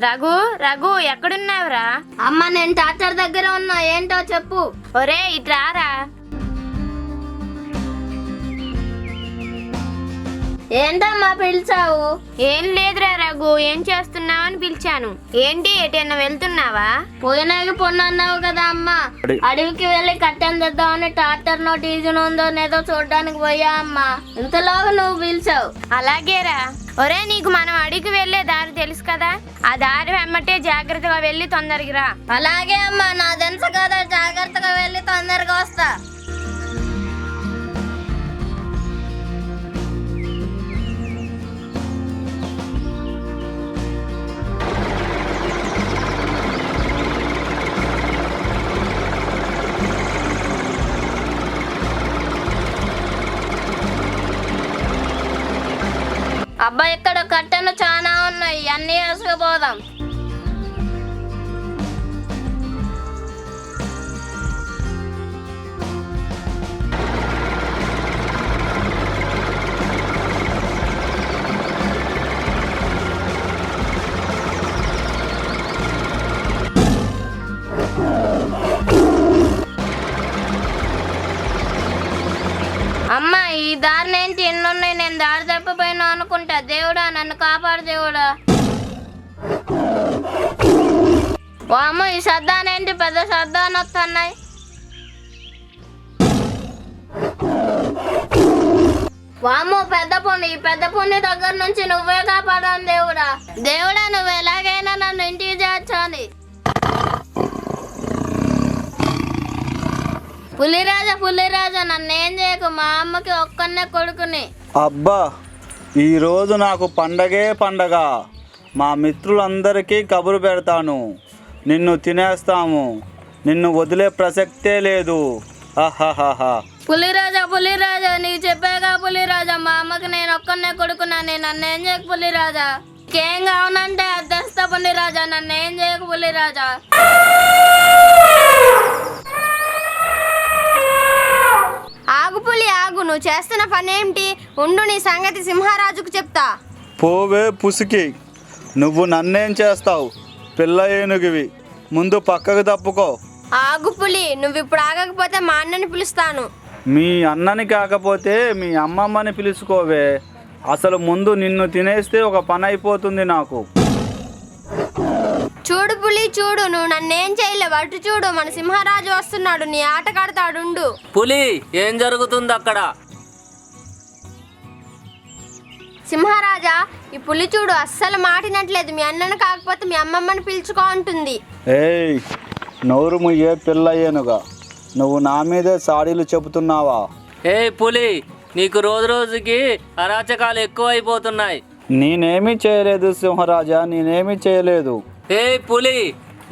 రఘు రఘు ఎక్కడున్నావురా? అమ్మ నేను డాక్టర్ దగ్గర ఉన్నా, ఏంటో చెప్పు. ఒరే ఇట్రారా. ఏంటమ్మా పిలిచావు? ఏం లేదురా రఘు, ఏం చేస్తున్నావు అని పిలిచాను. ఏంటి ఎటైనా వెళ్తున్నావా? పోయినాకి పొన్నన్నావు కదా అమ్మ, అడవికి వెళ్ళి కట్టెలు తెద్దామని ట్రాక్టర్ నో డీజిల్ ఉందో లేదో చూడడానికి పోయా అమ్మా, ఇంతలోగా నువ్వు పిలిచావు. అలాగేరా. ఒరే నీకు మనం అడవికి వెళ్లే దారి తెలుసు కదా, ఆ దారి వెమ్మటే జాగ్రత్తగా వెళ్ళి తొందరగా రా. అలాగే అమ్మా, నా తెలుసు కదా, జాగ్రత్తగా వెళ్ళి తొందరగా వస్తా. అబ్బా ఇక్కడ కట్టెలు చాలా ఉన్నాయి, అన్ని వేసుకుపోదాం. అమ్మా ఈ దారిని ఏంటి ఎన్నున్నాయి, నేను దారి తప్పిపోయినా అనుకుంటా. దేవుడా నన్ను కాపాడు దేవుడా. అమ్మ ఈ శబ్దానేంటి, పెద్ద శబ్దాన్ని వస్తున్నాయి. వామ్మో పెద్ద పొన్ను, ఈ పెద్ద పొన్ను దగ్గర నుంచి నువ్వే కాపాడాను దేవుడా. దేవుడా నువ్వు ఎలాగైనా నన్ను ఇంటికి చేర్చాలి. పులిరాజా నన్నేం చేయకు, మా అమ్మకి ఒక్కనే కొడుకుని. అబ్బా ఈరోజు నాకు పండగే పండగ. మా మిత్రులందరికీ కబురు పెడతాను, నిన్ను తినేస్తాము, నిన్ను వదిలే ప్రసక్తే లేదు. ఆహాహాహా. పులిరాజా నీకు చెప్పాగా పులిరాజా, మా అమ్మకి నేను ఒక్కనే కొడుకున్నాను, నన్నేం చేయకు పులిరాజా. ఇంకేం కావునంటే అద్దెస్తా పులిరాజా, నన్నేం చేయకు పులిరాజా. ఆగు పులి ఆగు, నువ్వు చేస్తున్న పనేమిటి? ఉండు, నీ సంగతి సింహరాజుకు చెప్తా. పోవే పుసికి, నువ్వు నన్నేం చేస్తావు? పిల్ల ఏనుగువి, ముందు పక్కకు తప్పుకో. ఆగు పులి, నువ్వు ఇప్పుడు ఆగకపోతే మా అన్నని పిలుస్తాను. మీ అన్నని కాకపోతే మీ అమ్మమ్మని పిలుచుకోవే. అసలు ముందు నిన్ను తినేస్తే ఒక పని అయిపోతుంది నాకు. చూడు పులి చూడు, నువ్వు నన్నేం చేయలేవు. అటు చూడు, మన సింహరాజు వస్తున్నాడు, నీ ఆట కడతాడుండు. పులి ఏం జరుగుతుంది అక్కడ? సింహరాజా ఈ పులి చూడు అస్సలు మాటినట్లేదు. మీ అన్నను కాకపోతే మీ అమ్మమ్మని పిలుచుకో అంటుంది. ఏయ్ నోరు ముయ్యే పిల్ల ఏనుగా, నువ్వు నా మీదే సాడీలు చెబుతున్నావా? ఏ పులి, నీకు రోజు రోజుకి అరాచకాలు ఎక్కువైపోతున్నాయి. నేనేమీ చేయలేదు సింహరాజా, నేనేమీ చేయలేదు. ఏ పులి,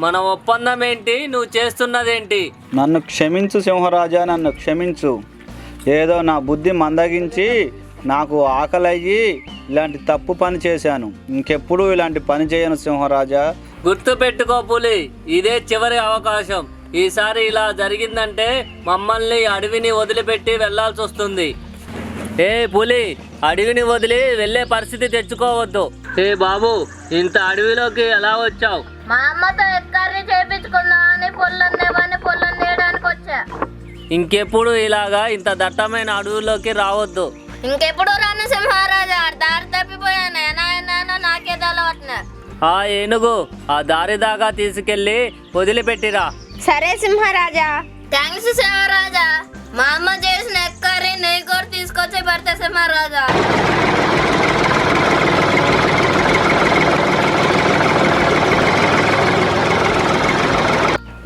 మన ఒప్పందం ఏంటి, నువ్వు చేస్తున్నదేంటి? నన్ను క్షమించు సింహరాజా, నన్ను క్షమించు. ఏదో నా బుద్ధి మందగించి నాకు ఆకలయ్యి ఇలాంటి తప్పు పని చేశాను. ఇంకెప్పుడు ఇలాంటి పని చేయను సింహరాజా. గుర్తు పెట్టుకో పులి, ఇదే చివరి అవకాశం. ఈసారి ఇలా జరిగిందంటే మమ్మల్ని అడవిని వదిలిపెట్టి వెళ్లాల్సి వస్తుంది. ఏ పులి, అడవిని వదిలి వెళ్ళే పరిస్థితి తెచ్చుకోవద్దు. ఏ బాబు, ఇంత అడవిలోకి ఎలా వచ్చావు? మా అమ్మతో ఎక్కర్రీ చేపించుకుందా అని పొల్లం తీయడానికి వచ్చా. ఇంకెప్పుడు ఇలాగా ఇంత దట్టమైన అడవుల్లోకి రావద్దు. ఇంకెప్పుడు రాను సింహరాజా, దారి తప్పిపోయాను, ఏనాయన నాకే తలవట్నా. ఆ ఏనుగు ఆ దారి దాకా తీసుకెళ్ళి వదిలిపెట్టిరా. సరే సింహరాజా. థ్యాంక్స్ సింహరాజా, మా అమ్మ చేసిన ఎక్కర్రీ నెయ్యి కూడా తీసుకొచ్చి పెడతా సింహరాజా.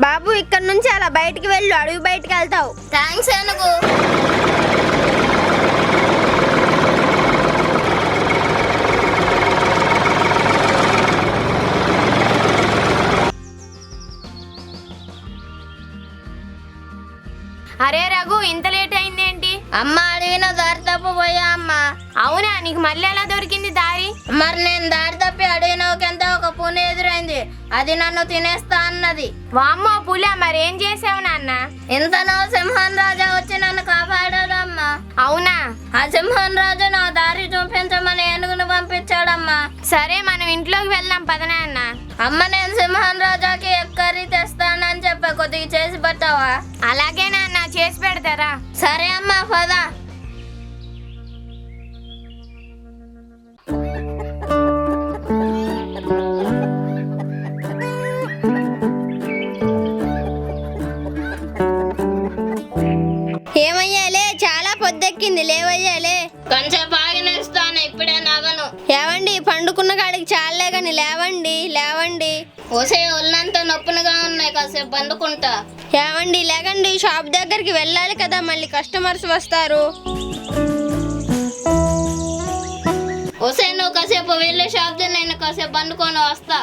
బాబు ఇక్కడ నుంచి అలా బయటికి వెళ్ళు, అడవి బయటికి వెళ్తావు. థ్యాంక్స్ ఏనుగు. అరే రఘు, ఇంత లేట్ అయిందేంటి? అమ్మ అడిగిన దారి తప్పిపోయా అమ్మ. అవునా, నీకు మళ్ళీ ఎలా దొరికింది దారి? మరి నేను దారి తప్పి అడిగినోకెంత ఒక పులి ఎదురైంది, అది నన్ను తినేస్తా అన్నది. వామ్మో పులి, మరేం చేసావు నాన్న? ఇంతలో సింహన్ రాజా వచ్చి నన్ను కాపాడాడమ్మా. అవునా? ఆ సింహన్ రాజు నా దారి చూపించమని ఏనుగును పంపించాడమ్మా. సరే మనం ఇంట్లోకి వెళ్దాం పద నాన్న. అమ్మ నేను సింహన్ రాజాకి ఎగ్ కర్రీ తెస్తానని చెప్పా, కొద్దిగా చేసి పెట్టావా? అలాగే నాన్న, చేసి పెడతారా? సరే అమ్మా, పద. ఏమయ్యాలే, చాలా పొద్దెక్కింది, లేవయ్యాలే. కొంచెం బాగా నేస్తాను, ఇప్పుడే నవ్వను. ఏవండి, పండుకున్న కాడికి చాలే కానీ లేవండి, లేవండి. ఒసే ఒళ్ళంతా నొప్పులుగా ఉన్నాయి, కాసేపు పండుకుంటా. ఏవండి లేకండి, షాప్ దగ్గరికి వెళ్ళాలి కదా, మళ్ళీ కస్టమర్స్ వస్తారు. ఒసే నువ్వు కాసేపు వెళ్ళి షాప్ నేను కాసేపు పండుకొని వస్తా.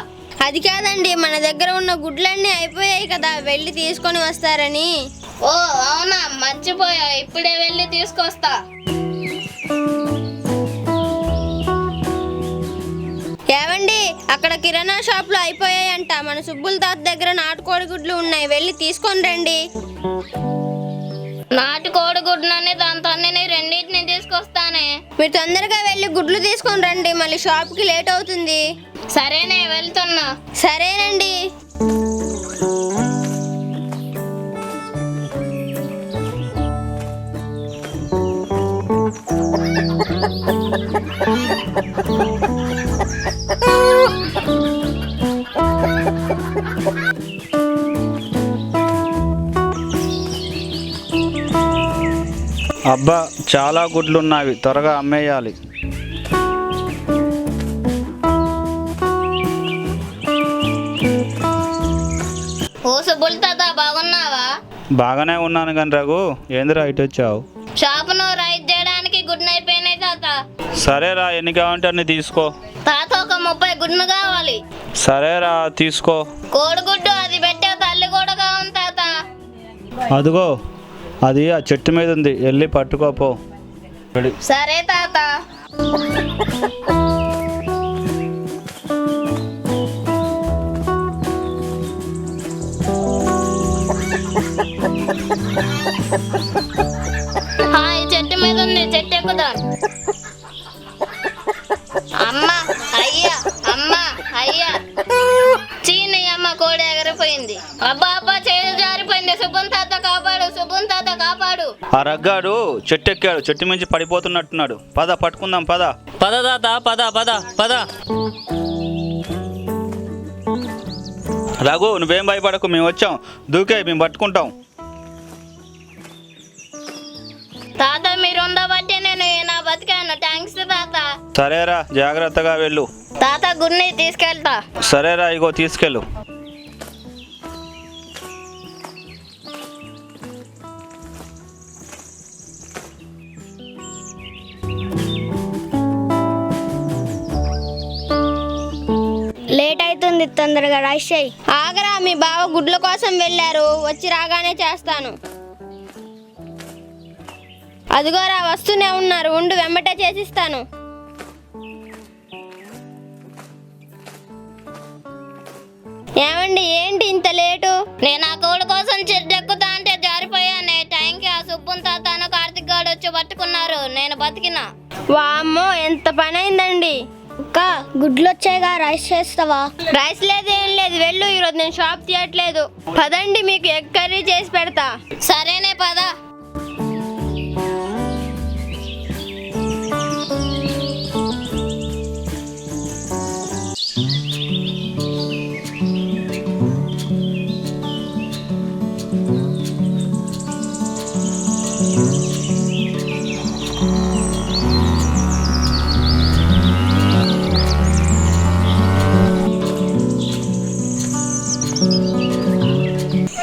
అది కాదండి, మన దగ్గర ఉన్న గుడ్లన్నీ అయిపోయాయి కదా, వెళ్ళి తీసుకొని వస్తారని. ఓ అవునా, మర్చిపోయా, ఇప్పుడే వెళ్ళి తీసుకొస్తా. ఏవండి, అక్కడ కిరాణా షాప్ లో అయిపోయాయంట, మన సుబ్బుల తాత దగ్గర నాటుకోడి గుడ్లు ఉన్నాయి, వెళ్ళి తీసుకొని రండి. నాటు కోడిగుడ్లని దాంతో రెండింటిని తీసుకొస్తానే. మీరు తొందరగా వెళ్ళి గుడ్లు తీసుకొని రండి, మళ్ళీ షాప్ కి లేట్ అవుతుంది. సరేనే, వెళ్తున్నా. సరేనండి. అబ్బా, చాలా గుడ్లున్నవి, త్వరగా అమ్మేయాలి. ఓ సుబ్బుల తాత, బాగున్నావా? బాగానే ఉన్నాను కానీ రఘు, ఏందిరా ఇటు వచ్చావు? షాపును రైట్ చేయడానికి గుడ్లు అయిపోయినాయి తాత. సరేరా, ఎన్ని కావాలంటే అన్ని తీసుకో. తాత ఒక 30 గుడ్లు కావాలి. సరేరా, తీసుకో. కోడిగుడ్డు అది పెట్టే తల్లి కూడా కావాలి తాత. అదిగో, అది ఆ చెట్టు మీద ఉంది, వెళ్ళి పట్టుకోపో. సరే తాత. హాయ్, చెట్టు మీద ఉంది, చెట్టు ఎక్కుదాం. అమ్మా అయ్యా, అమ్మా అయ్యా. చీని అమ్మ, కోడి ఎగరిపోయింది. అబ్బా అబ్బా, చేయి జారిపోయింది. సుబ్బన్ తాత కాపాడు, సుబ్బన్ తాత కాపాడు. ఆ రగ్గాడు చెట్టు ఎక్కాడు, చెట్టు మించి పడిపోతున్నట్టున్నాడు. పద పట్టుకుందాం, పద. పద తాత, పద పద పద. రఘు, నువ్వేం భయపడకు, మేము వచ్చాం, దూకే, మేము పట్టుకుంటాం. తాత మీరు ఉండబట్టి నేను నా బతికాను. థ్యాంక్స్ తాత. సరేరా, జాగ్రత్తగా వెళ్ళు. తాత గుడ్ని తీసుకెళ్తా. సరేరా, ఇగో తీసుకెళ్ళు. లేట్ అవుతుంది, తొందరగా రైస్ చేయి. ఆగరా, మీ బావ గుడ్ల కోసం వెళ్ళారు, వచ్చి రాగానే చేస్తాను. అదిగోరా, వస్తూనే ఉన్నారు, ఉండు, వెంబటే చేసిస్తాను. ఏమండి, ఏంటి ఇంత లేటు? నేను ఆ కోడి కోసం చెట్టు ఎక్కుతా అంటే జారిపోయానే. టైంకి ఆ సుబ్బన్ తాతను కార్తిక్ గాడు వచ్చి పట్టుకున్నారు, నేను బతికినా. వామ్మో, ఎంత పని అయిందండి. అక్క, గుడ్లు వచ్చాయిగా, రైస్ చేస్తావా? రైస్ లేదు, ఏం లేదు, వెళ్ళు, ఈరోజు నేను షాప్ తీయట్లేదు. పదండి, మీకు ఎగ్ కర్రీ చేసి పెడతా. సరేనే, పద.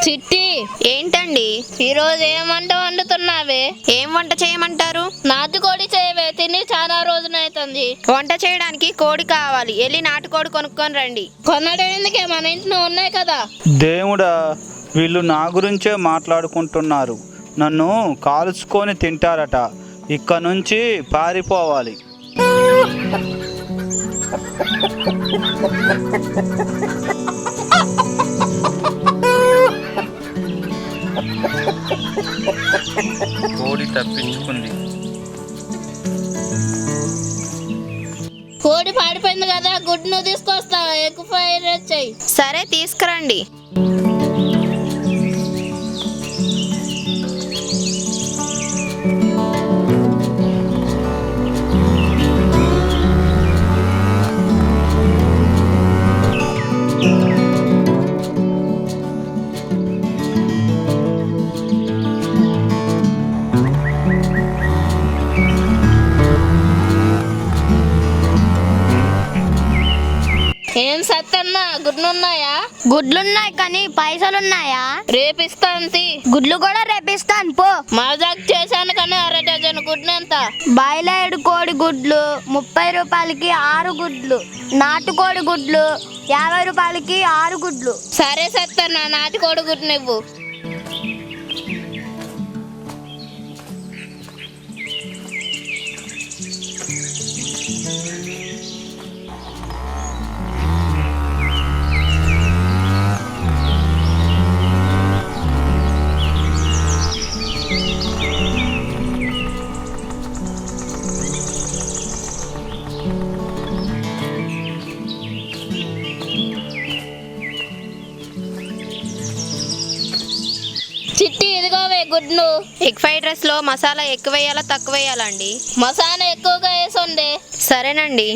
చిట్టి, ఏంటండి? ఈరోజు ఏం వంట వండుతున్నావే? ఏం వంట చేయమంటారు? నాటుకోడి చేయవే, తిని చాలా రోజులైతుంది. వంట చేయడానికి కోడి కావాలి, వెళ్ళి నాటుకోడి కొనుక్కొని రండి. కొనడం ఎందుకే, మన ఇంట్లో ఉన్నాయి కదా. దేవుడా, వీళ్ళు నా గురించే మాట్లాడుకుంటున్నారు. నన్ను కాల్చుకొని తింటారట. ఇక్కడ నుంచి పారిపోవాలి. కోడి తప్పించుకుంది. కోడి పాడిపోయింది కదా, గుడ్ నువ్వు తీసుకొస్తా, ఎగ్ ఫ్రైడ్ రైస్ చెయ్యి. సరే తీసుకురండి. ఏం సత్తన్నా, గుడ్లు ఉన్నాయా? గుడ్లున్నాయి కానీ పైసలున్నాయా? రేపిస్తాను తీ. గుడ్లు కూడా రేపిస్తాను పో. మజాక్ చేశాను కానీ 1/2 డజన్ గుడ్లు ఎంత? బాయిలర్డ్ కోడి గుడ్లు 30 రూపాయలకి 6 గుడ్లు, నాటుకోడి గుడ్లు 50 రూపాయలకి 6 గుడ్లు. సరే సత్తన్నా, నాటుకోడి గుడ్డు నువ్వు. చిట్టి ఇదిగోవే గుడ్లు. ఎగ్ ఫ్రైడ్ రైస్ లో మసాలా ఎక్కువ వేయాలా తక్కువ వేయాలండి? మసాలా ఎక్కువగా వేసండి. సరేనండి.